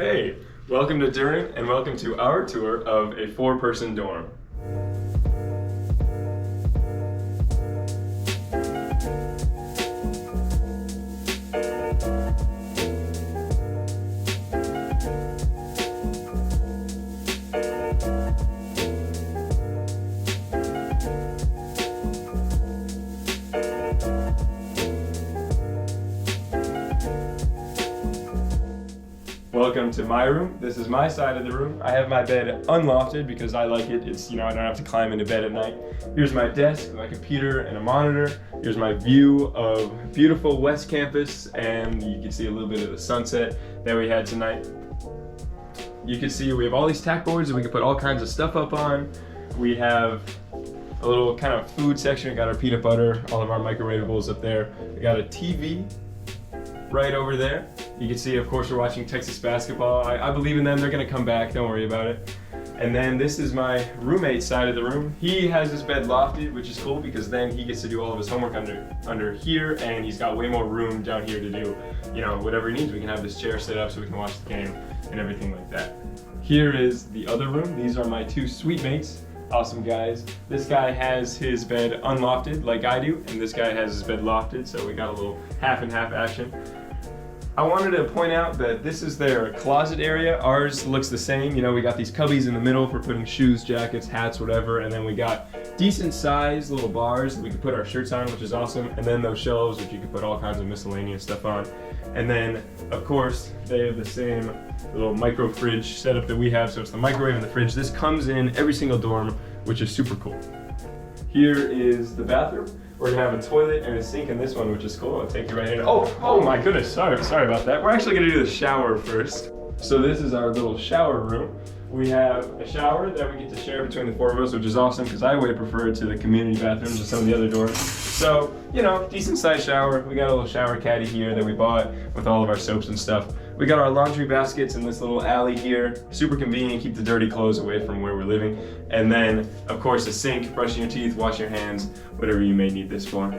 Hey, welcome to Duren and welcome to our tour of a 4-person dorm. Welcome to my room. This is my side of the room. I have my bed unlofted because I like it. It's, I don't have to climb into bed at night. Here's my desk, my computer, and a monitor. Here's my view of beautiful West Campus, and you can see a little bit of the sunset that we had tonight. You can see we have all these tack boards that we can put all kinds of stuff up on. We have a little kind of food section. We got our peanut butter, all of our microwavables up there. We got a TV right over there. You can see, of course, we're watching Texas basketball. I believe in them. They're going to come back. Don't worry about it. And then this is my roommate's side of the room. He has his bed lofted, which is cool because then he gets to do all of his homework under here, and he's got way more room down here to do, whatever he needs. We can have this chair set up so we can watch the game and everything like that. Here is the other room. These are my 2 suite mates. Awesome guys. This guy has his bed unlofted like I do, and this guy has his bed lofted, so we got a little half and half action. I wanted to point out that this is their closet area. Ours looks the same. We got these cubbies in the middle for putting shoes, jackets, hats, whatever, and then we got decent sized little bars that we can put our shirts on, which is awesome, and then those shelves which you can put all kinds of miscellaneous stuff on. And then, of course, they have the same little micro fridge setup that we have, so it's the microwave and the fridge. This comes in every single dorm, which is super cool. Here is the bathroom. We're gonna have a toilet and a sink in this one, which is cool. I'll take you right in. Oh my goodness, sorry about that. We're actually gonna do the shower first. So this is our little shower room. We have a shower that we get to share between the 4 of us, which is awesome because I way prefer it to the community bathrooms of some of the other dorms. So, decent sized shower. We got a little shower caddy here that we bought with all of our soaps and stuff. We got our laundry baskets in this little alley here. Super convenient, keep the dirty clothes away from where we're living. And then, of course, a sink, brushing your teeth, wash your hands, whatever you may need this for.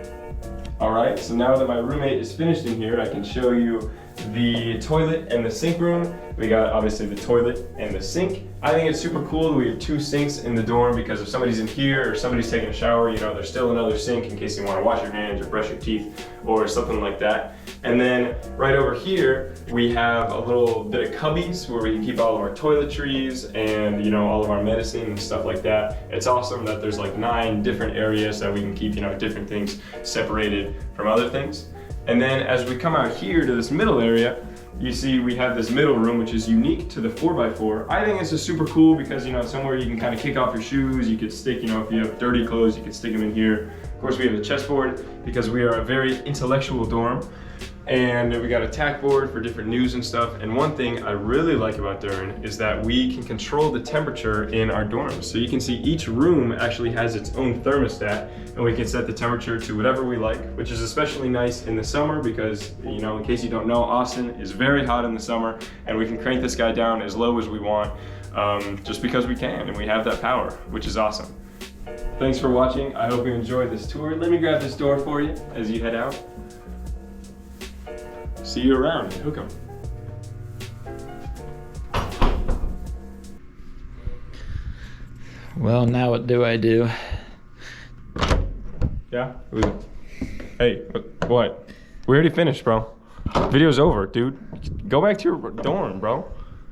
All right, so now that my roommate is finished in here, I can show you the toilet and the sink room. We got obviously the toilet and the sink. I think it's super cool that we have 2 sinks in the dorm because if somebody's in here or somebody's taking a shower, there's still another sink in case you want to wash your hands or brush your teeth or something like that. And then right over here, we have a little bit of cubbies where we can keep all of our toiletries and all of our medicine and stuff like that. It's awesome that there's like 9 different areas that we can keep different things separated from other things. And then as we come out here to this middle area, you see we have this middle room which is unique to the 4x4. I think this is super cool because somewhere you can kind of kick off your shoes. You could stick, if you have dirty clothes, you could stick them in here. Of course, we have a chessboard because we are a very intellectual dorm. And we got a tack board for different news and stuff. And one thing I really like about Duren is that we can control the temperature in our dorms. So you can see each room actually has its own thermostat, and we can set the temperature to whatever we like, which is especially nice in the summer because, in case you don't know, Austin is very hot in the summer, and we can crank this guy down as low as we want just because we can, and we have that power, which is awesome. Thanks for watching. I hope you enjoyed this tour. Let me grab this door for you as you head out. See you around. Hook 'em. Well, now what do I do? Yeah? Hey, what? We already finished, bro. Video's over, dude. Go back to your dorm, bro.